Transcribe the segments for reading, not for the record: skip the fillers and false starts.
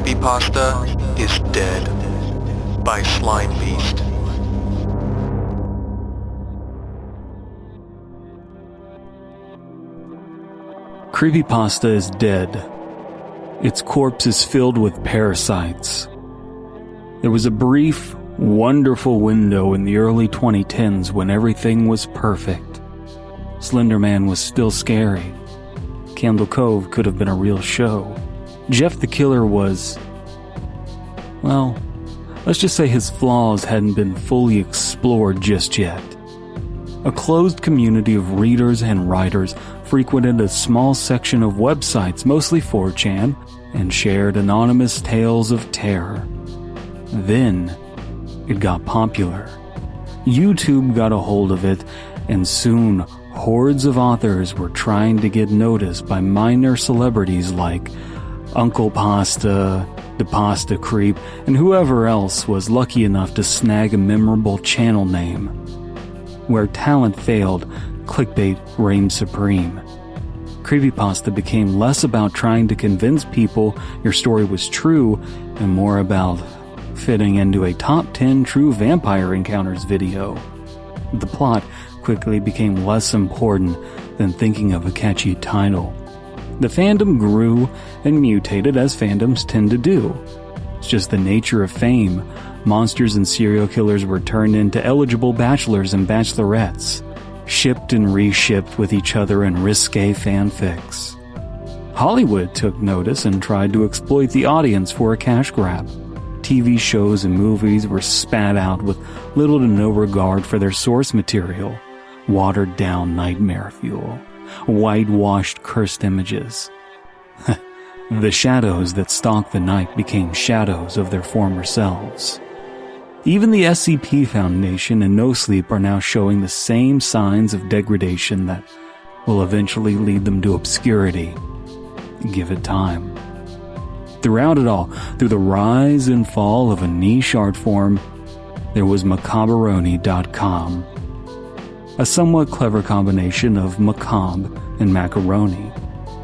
Creepypasta is Dead by Slime Beast. Creepypasta is dead. Its corpse is filled with parasites. There was a brief, wonderful window in the early 2010s when everything was perfect. Slenderman was still scary. Candle Cove could have been a real show. Jeff the Killer was... well, let's just say his flaws hadn't been fully explored just yet. A closed community of readers and writers frequented a small section of websites, mostly 4chan, and shared anonymous tales of terror. Then, it got popular. YouTube got a hold of it, and soon hordes of authors were trying to get noticed by minor celebrities like Uncle Pasta, the Pasta Creep, and whoever else was lucky enough to snag a memorable channel name. Where talent failed, clickbait reigned supreme. Creepypasta became less about trying to convince people your story was true and more about fitting into a top 10 true vampire encounters video. The plot quickly became less important than thinking of a catchy title. The fandom grew and mutated as fandoms tend to do. It's just the nature of fame. Monsters and serial killers were turned into eligible bachelors and bachelorettes, shipped and reshipped with each other in risque fanfics. Hollywood took notice and tried to exploit the audience for a cash grab. TV shows and movies were spat out with little to no regard for their source material. Watered-down nightmare fuel. Whitewashed cursed images. The shadows that stalked the night became shadows of their former selves. Even the SCP Foundation and No Sleep are now showing the same signs of degradation that will eventually lead them to obscurity. Give it time. Throughout it all, through the rise and fall of a niche art form, there was Macabaroni.com. A somewhat clever combination of macabre and macaroni.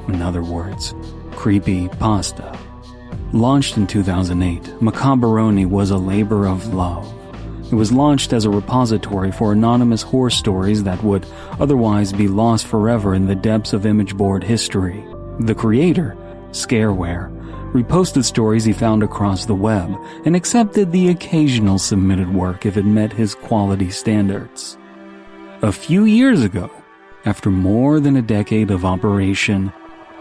In other words, Creepypasta. Launched in 2008, Macabaroni was a labor of love. It was launched as a repository for anonymous horror stories that would otherwise be lost forever in the depths of image board history. The creator, Scareware, reposted stories he found across the web and accepted the occasional submitted work if it met his quality standards. A few years ago, after more than a decade of operation,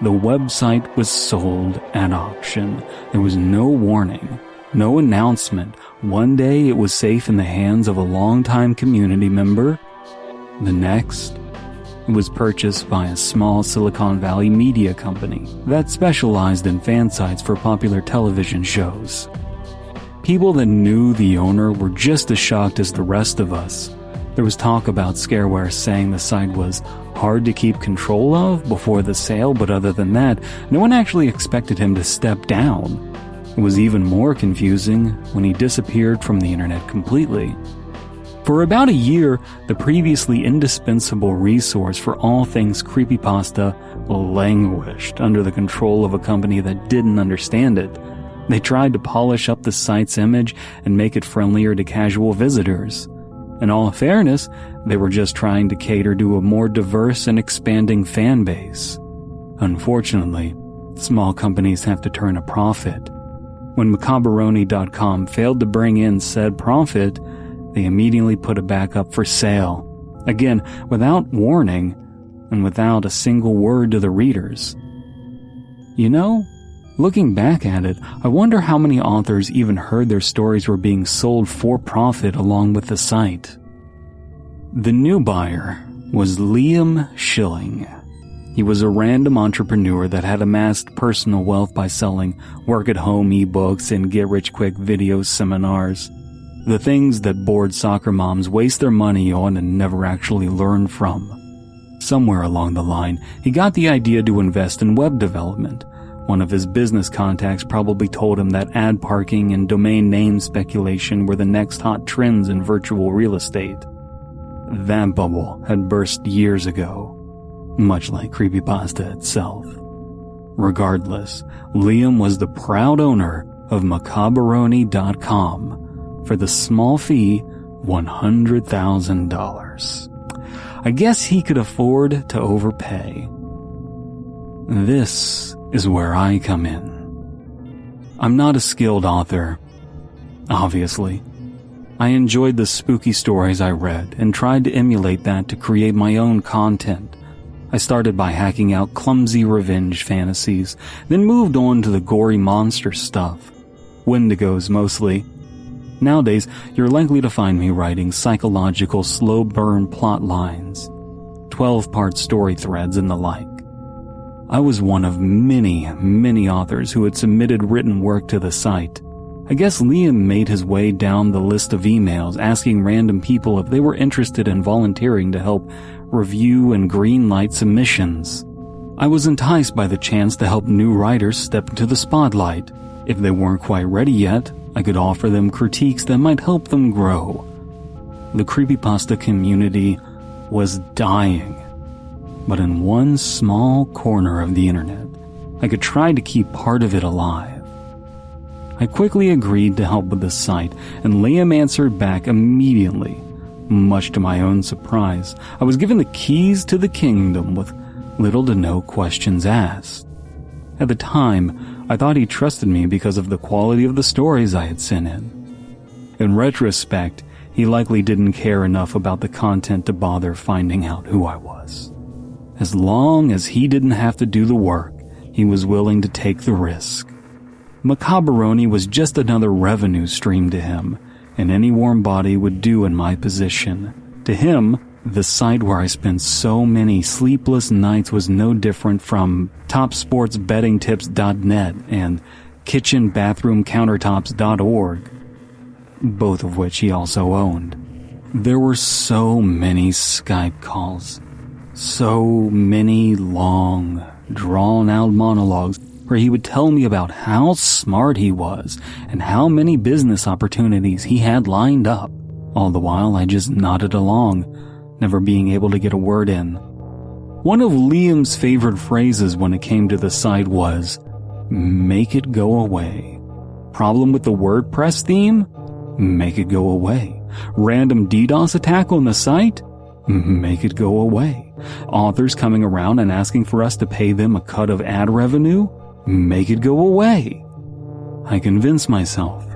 the website was sold at auction. There was no warning, no announcement. One day it was safe in the hands of a longtime community member. The next, it was purchased by a small Silicon Valley media company that specialized in fan sites for popular television shows. People that knew the owner were just as shocked as the rest of us. There was talk about Scareware saying the site was hard to keep control of before the sale, but other than that, no one actually expected him to step down. It was even more confusing when he disappeared from the internet completely. For about a year, the previously indispensable resource for all things creepypasta languished under the control of a company that didn't understand it. They tried to polish up the site's image and make it friendlier to casual visitors. In all fairness, they were just trying to cater to a more diverse and expanding fan base. Unfortunately, small companies have to turn a profit. When Macabaroni.com failed to bring in said profit, they immediately put it back up for sale. Again, without warning, and without a single word to the readers. You know, looking back at it, I wonder how many authors even heard their stories were being sold for profit along with the site. The new buyer was Liam Schilling. He was a random entrepreneur that had amassed personal wealth by selling work-at-home ebooks and get-rich-quick video seminars. The things that bored soccer moms waste their money on and never actually learn from. Somewhere along the line, he got the idea to invest in web development. One of his business contacts probably told him that ad parking and domain name speculation were the next hot trends in virtual real estate. That bubble had burst years ago, much like Creepypasta itself. Regardless, Liam was the proud owner of macabaroni.com for the small fee $100,000. I guess he could afford to overpay. This is where I come in. I'm not a skilled author, obviously. I enjoyed the spooky stories I read and tried to emulate that to create my own content. I started by hacking out clumsy revenge fantasies, then moved on to the gory monster stuff. Wendigos mostly. Nowadays, you're likely to find me writing psychological slow-burn plot lines, 12-part story threads and the like. I was one of many authors who had submitted written work to the site. I guess Liam made his way down the list of emails asking random people if they were interested in volunteering to help review and greenlight submissions. I was enticed by the chance to help new writers step into the spotlight. If they weren't quite ready yet, I could offer them critiques that might help them grow. The Creepypasta community was dying. But in one small corner of the internet, I could try to keep part of it alive. I quickly agreed to help with the site, and Liam answered back immediately. Much to my own surprise, I was given the keys to the kingdom with little to no questions asked. At the time, I thought he trusted me because of the quality of the stories I had sent in. In retrospect, he likely didn't care enough about the content to bother finding out who I was. As long as he didn't have to do the work, he was willing to take the risk. Macabaroni was just another revenue stream to him, and any warm body would do in my position. To him, the site where I spent so many sleepless nights was no different from topsportsbettingtips.net and kitchenbathroomcountertops.org, both of which he also owned. There were so many Skype calls, so many long, drawn-out monologues where he would tell me about how smart he was and how many business opportunities he had lined up. All the while, I just nodded along, never being able to get a word in. One of Liam's favorite phrases when it came to the site was, "Make it go away." Problem with the WordPress theme? Make it go away. Random DDoS attack on the site? Make it go away. Authors coming around and asking for us to pay them a cut of ad revenue? Make it go away. I convinced myself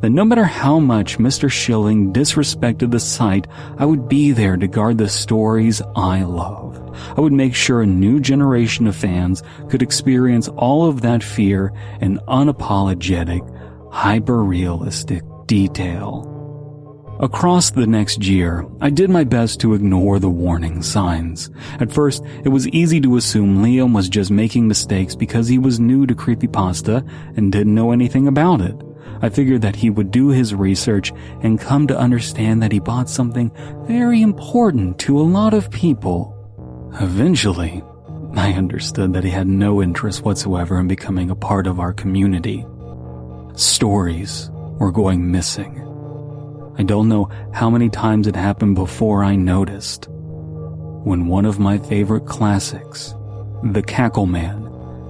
that no matter how much Mr. Schilling disrespected the site, I would be there to guard the stories I loved. I would make sure a new generation of fans could experience all of that fear in unapologetic, hyper-realistic detail. Across the next year, I did my best to ignore the warning signs. At first, it was easy to assume Liam was just making mistakes because he was new to Creepypasta and didn't know anything about it. I figured that he would do his research and come to understand that he bought something very important to a lot of people. Eventually, I understood that he had no interest whatsoever in becoming a part of our community. Stories were going missing. I don't know how many times it happened before I noticed. When one of my favorite classics, The Cackle Man,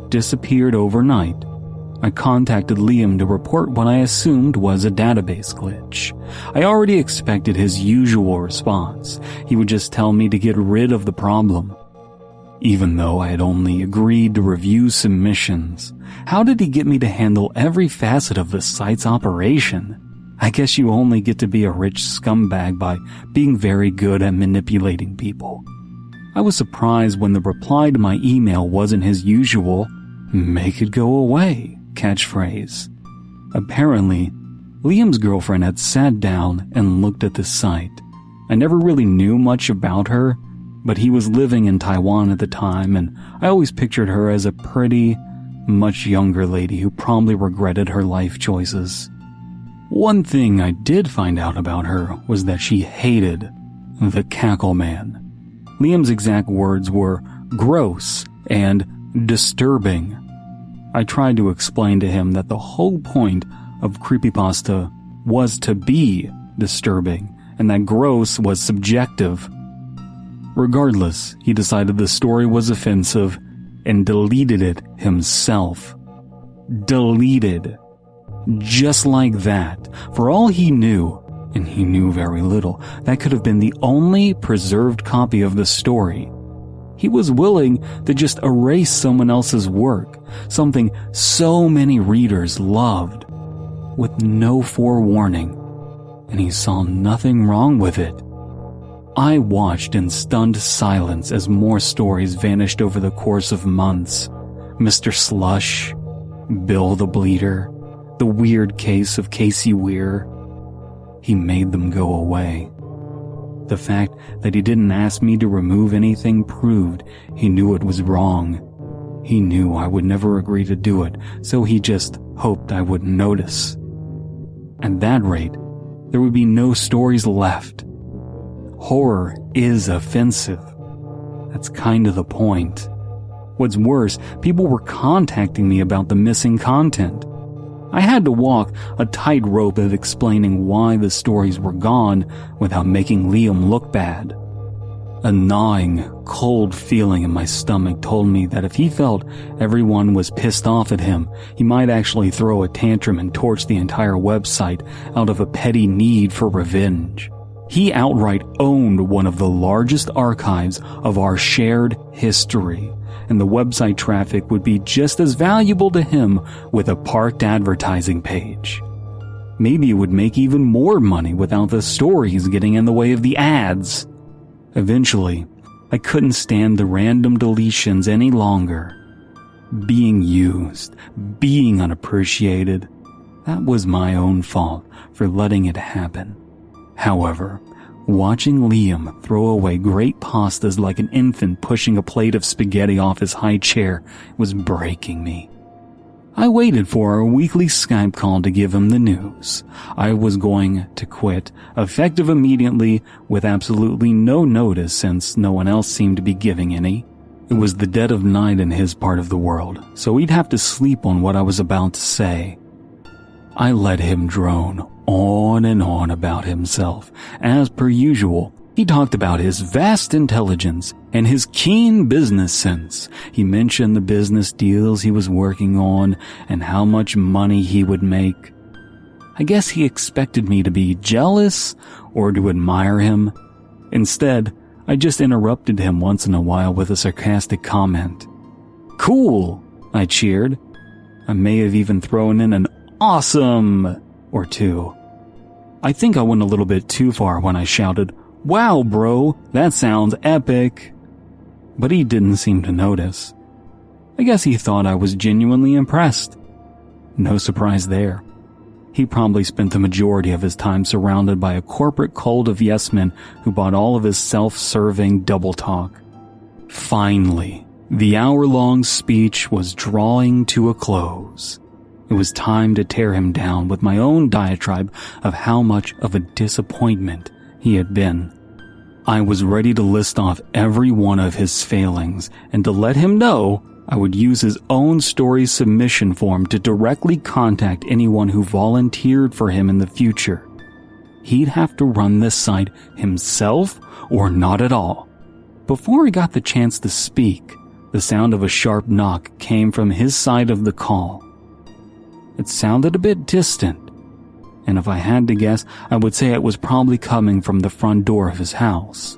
disappeared overnight, I contacted Liam to report what I assumed was a database glitch. I already expected his usual response. He would just tell me to get rid of the problem. Even though I had only agreed to review submissions, how did he get me to handle every facet of the site's operation? I guess you only get to be a rich scumbag by being very good at manipulating people. I was surprised when the reply to my email wasn't his usual, "Make it go away" catchphrase. Apparently, Liam's girlfriend had sat down and looked at the site. I never really knew much about her, but he was living in Taiwan at the time, and I always pictured her as a pretty, much younger lady who probably regretted her life choices. One thing I did find out about her was that she hated The Cackle Man. Liam's exact words were gross and disturbing. I tried to explain to him that the whole point of Creepypasta was to be disturbing, and that gross was subjective. Regardless, he decided the story was offensive and deleted it himself. Deleted. Just like that, for all he knew, and he knew very little, that could have been the only preserved copy of the story. He was willing to just erase someone else's work, something so many readers loved, with no forewarning, and he saw nothing wrong with it. I watched in stunned silence as more stories vanished over the course of months. Mr. Slush, Bill the Bleeder, the weird case of Casey Weir. He made them go away. The fact that he didn't ask me to remove anything proved he knew it was wrong. He knew I would never agree to do it, so he just hoped I wouldn't notice. At that rate, there would be no stories left. Horror is offensive. That's kind of the point. What's worse, people were contacting me about the missing content. I had to walk a tightrope of explaining why the stories were gone without making Liam look bad. A gnawing, cold feeling in my stomach told me that if he felt everyone was pissed off at him, he might actually throw a tantrum and torch the entire website out of a petty need for revenge. He outright owned one of the largest archives of our shared history, and the website traffic would be just as valuable to him with a parked advertising page. Maybe it would make even more money without the stories getting in the way of the ads. Eventually, I couldn't stand the random deletions any longer. Being used, being unappreciated, that was my own fault for letting it happen. However, watching Liam throw away great pastas like an infant pushing a plate of spaghetti off his high chair was breaking me. I waited for our weekly Skype call to give him the news. I was going to quit, effective immediately, with absolutely no notice since no one else seemed to be giving any. It was the dead of night in his part of the world, so he'd have to sleep on what I was about to say. I let him drone on and on about himself. As per usual, he talked about his vast intelligence and his keen business sense. He mentioned the business deals he was working on and how much money he would make. I guess he expected me to be jealous or to admire him. Instead, I just interrupted him once in a while with a sarcastic comment. "Cool," I cheered. I may have even thrown in an "awesome" or two. I think I went a little bit too far when I shouted, "Wow, bro, that sounds epic." But he didn't seem to notice. I guess he thought I was genuinely impressed. No surprise there. He probably spent the majority of his time surrounded by a corporate cult of yes-men who bought all of his self-serving double talk. Finally, the hour-long speech was drawing to a close. It was time to tear him down with my own diatribe of how much of a disappointment he had been. I was ready to list off every one of his failings and to let him know I would use his own story submission form to directly contact anyone who volunteered for him in the future. He'd have to run this site himself or not at all. Before he got the chance to speak, the sound of a sharp knock came from his side of the call. It sounded a bit distant, and if I had to guess, I would say it was probably coming from the front door of his house.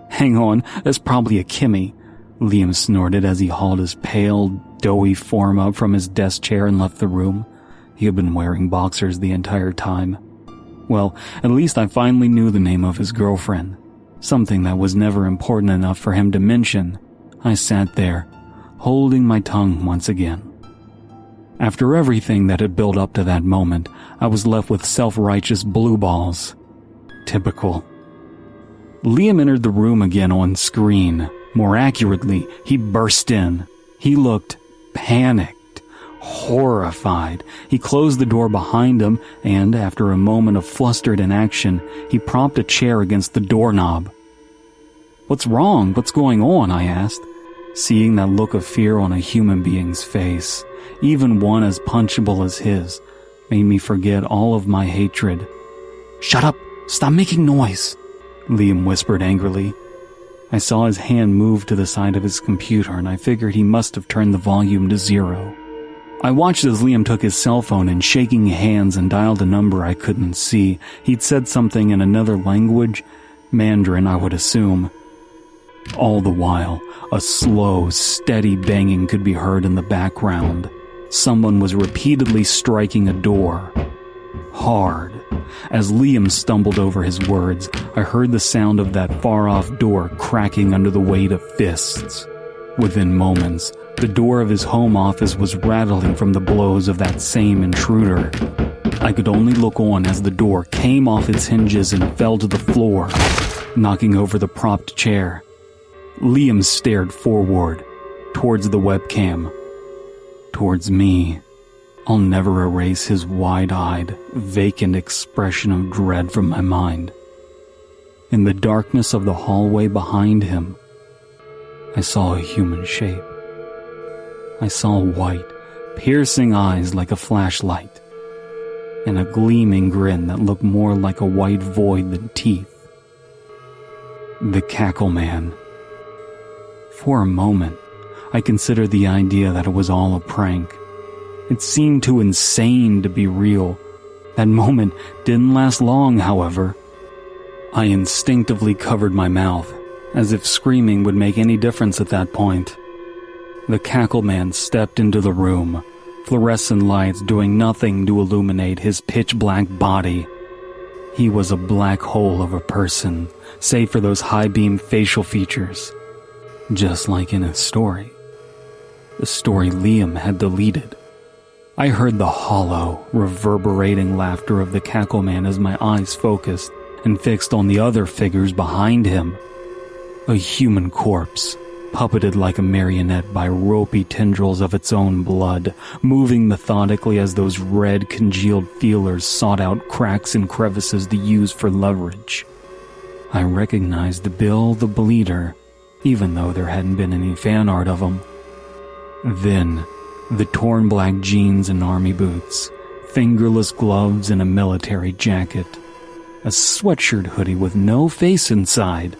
"Hang on, that's probably a Kimmy," Liam snorted as he hauled his pale, doughy form up from his desk chair and left the room. He had been wearing boxers the entire time. Well, at least I finally knew the name of his girlfriend, something that was never important enough for him to mention. I sat there, holding my tongue once again. After everything that had built up to that moment, I was left with self-righteous blue balls. Typical. Liam entered the room again on screen. More accurately, he burst in. He looked panicked, horrified. He closed the door behind him, and after a moment of flustered inaction, he propped a chair against the doorknob. "What's wrong? What's going on?" I asked, seeing that look of fear on a human being's face. Even one as punchable as his, made me forget all of my hatred. "Shut up! Stop making noise!" Liam whispered angrily. I saw his hand move to the side of his computer and I figured he must have turned the volume to 0. I watched as Liam took his cell phone and, shaking hands, and dialed a number I couldn't see. He'd said something in another language, Mandarin, I would assume. All the while, a slow, steady banging could be heard in the background. Someone was repeatedly striking a door. Hard. As Liam stumbled over his words, I heard the sound of that far-off door cracking under the weight of fists. Within moments, the door of his home office was rattling from the blows of that same intruder. I could only look on as the door came off its hinges and fell to the floor, knocking over the propped chair. Liam stared forward, towards the webcam, towards me. I'll never erase his wide-eyed, vacant expression of dread from my mind. In the darkness of the hallway behind him, I saw a human shape. I saw white, piercing eyes like a flashlight, and a gleaming grin that looked more like a white void than teeth. The Cackle Man. For a moment, I considered the idea that it was all a prank. It seemed too insane to be real. That moment didn't last long, however. I instinctively covered my mouth, as if screaming would make any difference at that point. The Cackle Man stepped into the room, fluorescent lights doing nothing to illuminate his pitch-black body. He was a black hole of a person, save for those high-beam facial features. Just like in his story. The story Liam had deleted. I heard the hollow, reverberating laughter of the Cackle Man as my eyes focused and fixed on the other figures behind him. A human corpse, puppeted like a marionette by ropey tendrils of its own blood, moving methodically as those red congealed feelers sought out cracks and crevices to use for leverage. I recognized Bill the Bleeder, even though there hadn't been any fan art of him. Then, the torn black jeans and army boots, fingerless gloves and a military jacket, a sweatshirt hoodie with no face inside,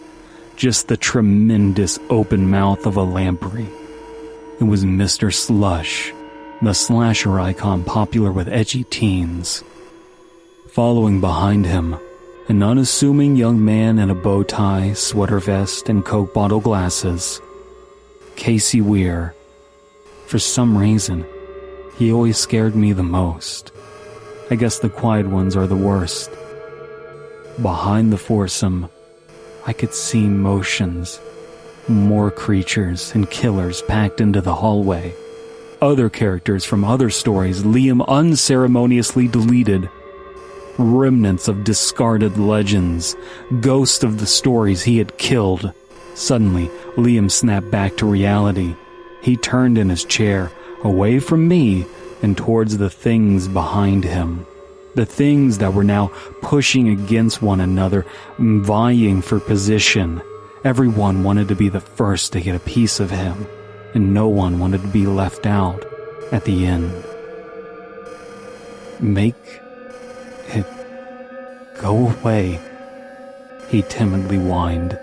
just the tremendous open mouth of a lamprey. It was Mr. Slush, the slasher icon popular with edgy teens. Following behind him, an unassuming young man in a bow tie, sweater vest, and Coke bottle glasses. Casey Weir. For some reason, he always scared me the most. I guess the quiet ones are the worst. Behind the foursome, I could see motions. More creatures and killers packed into the hallway. Other characters from other stories Liam unceremoniously deleted. Remnants of discarded legends. Ghosts of the stories he had killed. Suddenly, Liam snapped back to reality. He turned in his chair, away from me and towards the things behind him. The things that were now pushing against one another, vying for position. Everyone wanted to be the first to get a piece of him, and no one wanted to be left out at the end. Make it go away, he timidly whined.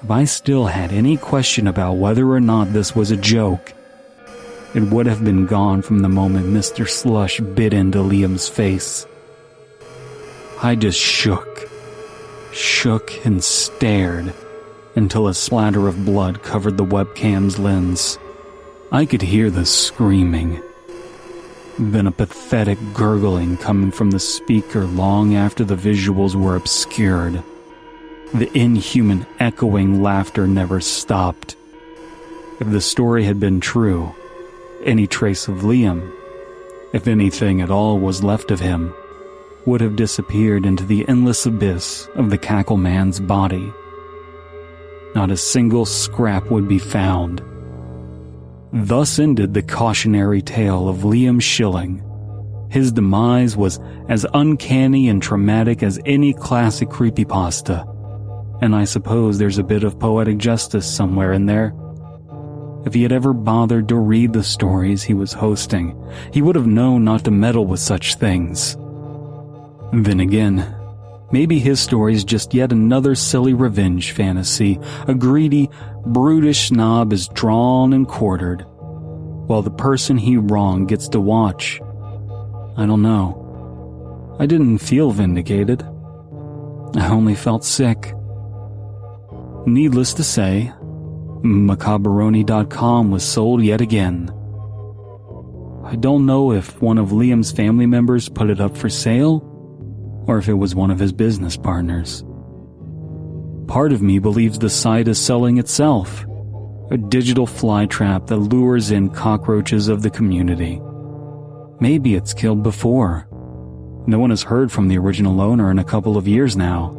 If I still had any question about whether or not this was a joke, it would have been gone from the moment Mr. Slush bit into Liam's face. I just shook and stared until a splatter of blood covered the webcam's lens. I could hear the screaming, then a pathetic gurgling coming from the speaker long after the visuals were obscured. The inhuman echoing laughter never stopped. If the story had been true, any trace of Liam, if anything at all was left of him, would have disappeared into the endless abyss of the Cackle Man's body. Not a single scrap would be found. Thus ended the cautionary tale of Liam Schilling. His demise was as uncanny and traumatic as any classic creepypasta, and I suppose there's a bit of poetic justice somewhere in there. If he had ever bothered to read the stories he was hosting, he would have known not to meddle with such things. Then again, maybe his story's just yet another silly revenge fantasy a greedy, brutish snob is drawn and quartered. while the person he wronged gets to watch. I don't know. I didn't feel vindicated. I only felt sick. Needless to say, Macabaroni.com was sold yet again. I don't know if one of Liam's family members put it up for sale, or if it was one of his business partners. Part of me believes the site is selling itself, a digital flytrap that lures in cockroaches of the community. Maybe it's killed before. No one has heard from the original owner in a couple of years now.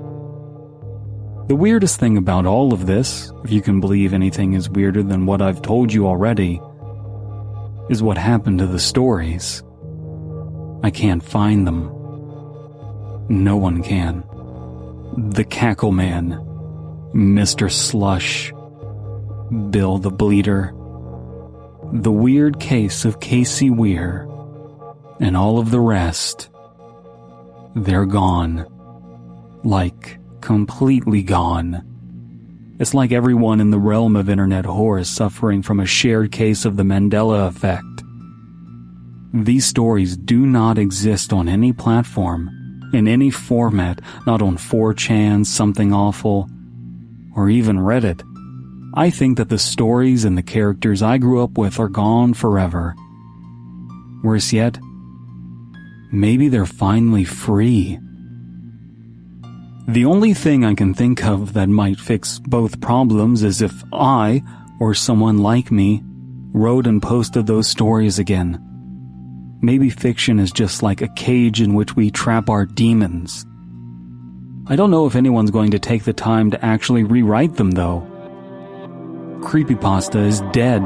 The weirdest thing about all of this, if you can believe anything is weirder than what I've told you already, is what happened to the stories. I can't find them. No one can. The Cackle Man, Mr. Slush, Bill the Bleeder, the weird case of Casey Weir, and all of the rest. They're gone. Like, completely gone. It's like everyone in the realm of internet horror is suffering from a shared case of the Mandela effect. These stories do not exist on any platform, in any format, not on 4chan, Something Awful, or even Reddit. I think that the stories and the characters I grew up with are gone forever. Worse yet, maybe they're finally free. The only thing I can think of that might fix both problems is if I, or someone like me, wrote and posted those stories again. Maybe fiction is just like a cage in which we trap our demons. I don't know if anyone's going to take the time to actually rewrite them, though. Creepypasta is dead.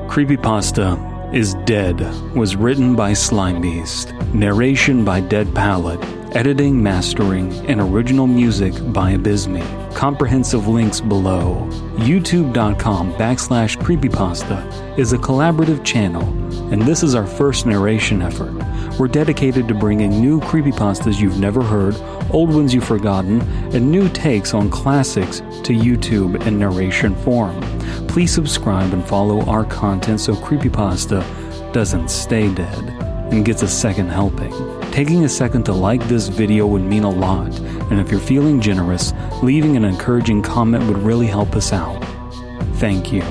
Creepypasta is Dead was written by Slimebeast, narration by Dead Palette, editing, mastering, and original music by Abysme. Comprehensive links below. YouTube.com/Creepypasta is a collaborative channel, and this is our first narration effort. We're dedicated to bringing new creepypastas you've never heard, old ones you've forgotten, and new takes on classics to YouTube in narration form. Please subscribe and follow our content so Creepypasta doesn't stay dead and gets a second helping. Taking a second to like this video would mean a lot, and if you're feeling generous, leaving an encouraging comment would really help us out. Thank you.